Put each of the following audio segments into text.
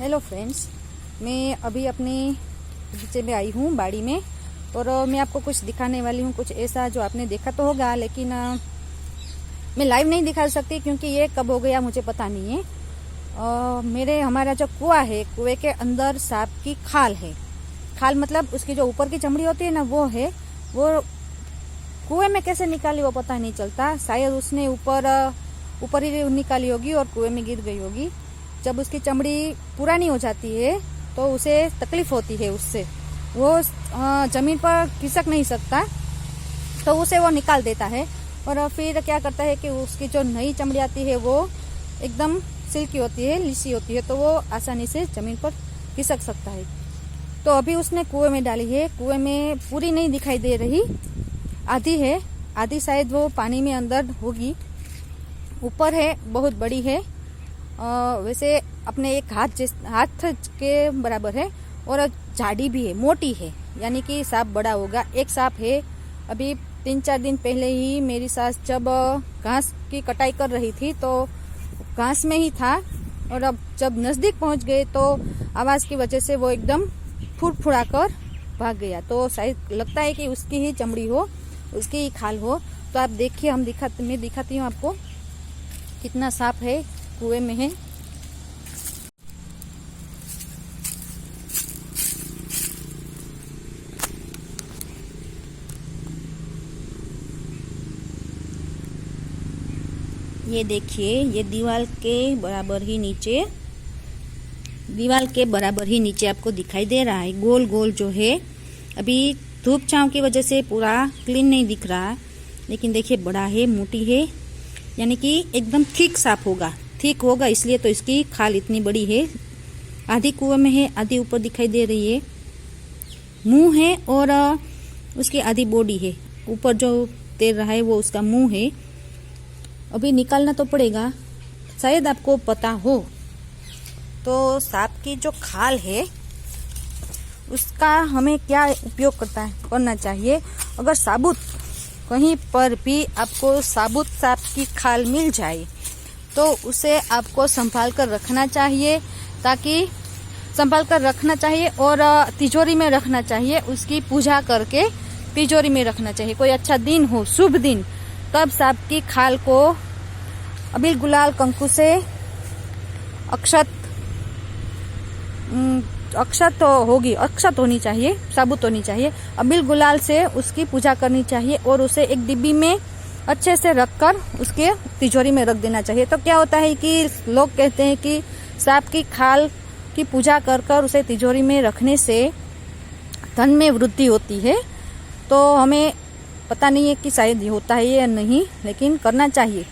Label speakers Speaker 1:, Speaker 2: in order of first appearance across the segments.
Speaker 1: Hello friends, मैं अभी अपने बगीचे में आई हूँ बाड़ी में। और मैं आपको कुछ दिखाने वाली हूँ, कुछ ऐसा जो आपने देखा तो होगा, लेकिन मैं लाइव नहीं दिखा सकती क्योंकि ये कब हो गया मुझे पता नहीं है। हमारा जो कुआं है, कुएं के अंदर सांप की खाल है। खाल मतलब उसकी जो ऊपर की चमड़ी होती है ना, वो है। वो कुएं में कैसे निकाली वो पता नहीं चलता। शायद उसने ऊपर ही निकाली होगी और कुएं में गिर गई होगी। जब उसकी चमड़ी पुरानी हो जाती है तो उसे तकलीफ होती है, उससे वो जमीन पर खिसक नहीं सकता, तो उसे वो निकाल देता है। और फिर क्या करता है कि उसकी जो नई चमड़ी आती है वो एकदम सिल्की होती है, लिसी होती है, तो वो आसानी से जमीन पर खिसक सकता है। तो अभी उसने कुएं में डाली है। कुएं में पूरी नहीं दिखाई दे रही, आधी है, आधी शायद वो पानी में अंदर होगी। ऊपर है, बहुत बड़ी है, वैसे अपने एक हाथ के बराबर है। और झाड़ी भी है, मोटी है, यानी कि सांप बड़ा होगा। एक सांप है। अभी 3-4 दिन पहले ही मेरी सास जब घास की कटाई कर रही थी तो घास में ही था, और अब जब नजदीक पहुंच गए तो आवाज की वजह से वो एकदम फुड़फुड़ा कर भाग गया। तो शायद लगता है कि उसकी ही चमड़ी हो, उसकी ही खाल हो। तो आप देखिए, मैं दिखाती हूँ आपको कितना सांप है कुएं में है। ये देखिए, ये दीवार के बराबर ही नीचे आपको दिखाई दे रहा है। गोल गोल जो है, अभी धूप छांव की वजह से पूरा क्लीन नहीं दिख रहा, लेकिन देखिए बड़ा है, मोटी है, यानी कि एकदम थिक सांप होगा। थिक होगा इसलिए तो इसकी खाल इतनी बड़ी है। आधी कुएं में है, आधी ऊपर दिखाई दे रही है। मुंह है और उसकी आधी बॉडी है। ऊपर जो तैर रहा है वो उसका मुंह है। अभी निकालना तो पड़ेगा, शायद आपको पता हो। तो सांप की जो खाल है उसका हमें क्या उपयोग करना चाहिए। अगर साबुत कहीं पर भी आपको साबुत सांप की खाल मिल जाए तो उसे आपको संभाल कर रखना चाहिए, और तिजोरी में रखना चाहिए। उसकी पूजा करके तिजोरी में रखना चाहिए। कोई अच्छा दिन हो, शुभ दिन, तब सांप की खाल को अबीर गुलाल कंकु से अक्षत होनी चाहिए, साबुत होनी चाहिए। अबीर गुलाल से उसकी पूजा करनी चाहिए और उसे एक डिब्बी में अच्छे से रखकर उसके तिजोरी में रख देना चाहिए। तो क्या होता है कि लोग कहते हैं कि सांप की खाल की पूजा कर उसे तिजोरी में रखने से धन में वृद्धि होती है। तो हमें पता नहीं है कि शायद ये होता है या नहीं, लेकिन करना चाहिए।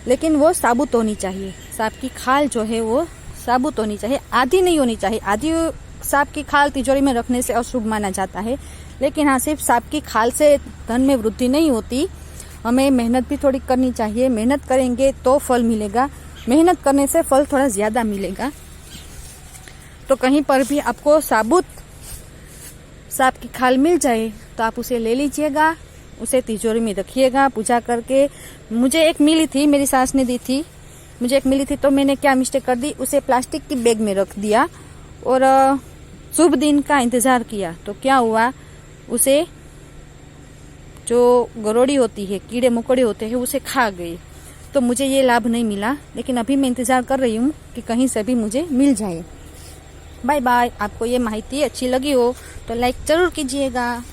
Speaker 1: लेकिन वो साबुत होनी चाहिए। सांप की खाल जो है वो साबुत होनी चाहिए, आधी नहीं होनी चाहिए। आधी सांप की खाल तिजोरी में रखने से अशुभ माना जाता है। लेकिन हाँ, सिर्फ सांप की खाल से धन में वृद्धि नहीं होती, हमें मेहनत भी थोड़ी करनी चाहिए। मेहनत करेंगे तो फल मिलेगा, मेहनत करने से फल थोड़ा ज्यादा मिलेगा। तो कहीं पर भी आपको साबुत सांप की खाल मिल जाए तो आप उसे ले लीजिएगा, उसे तिजोरी में रखिएगा पूजा करके। मुझे एक मिली थी, मेरी सास ने दी थी, मुझे एक मिली थी, तो मैंने क्या मिस्टेक कर दी, उसे प्लास्टिक की बैग में रख दिया और शुभ दिन का इंतजार किया। तो क्या हुआ, उसे जो गरोड़ी होती है, कीड़े मकोड़े होते हैं, उसे खा गई। तो मुझे ये लाभ नहीं मिला, लेकिन अभी मैं इंतजार कर रही हूँ कि कहीं से भी मुझे मिल जाए। Bye bye. आपको ये माहिती अच्छी लगी हो तो लाइक जरूर कीजिएगा।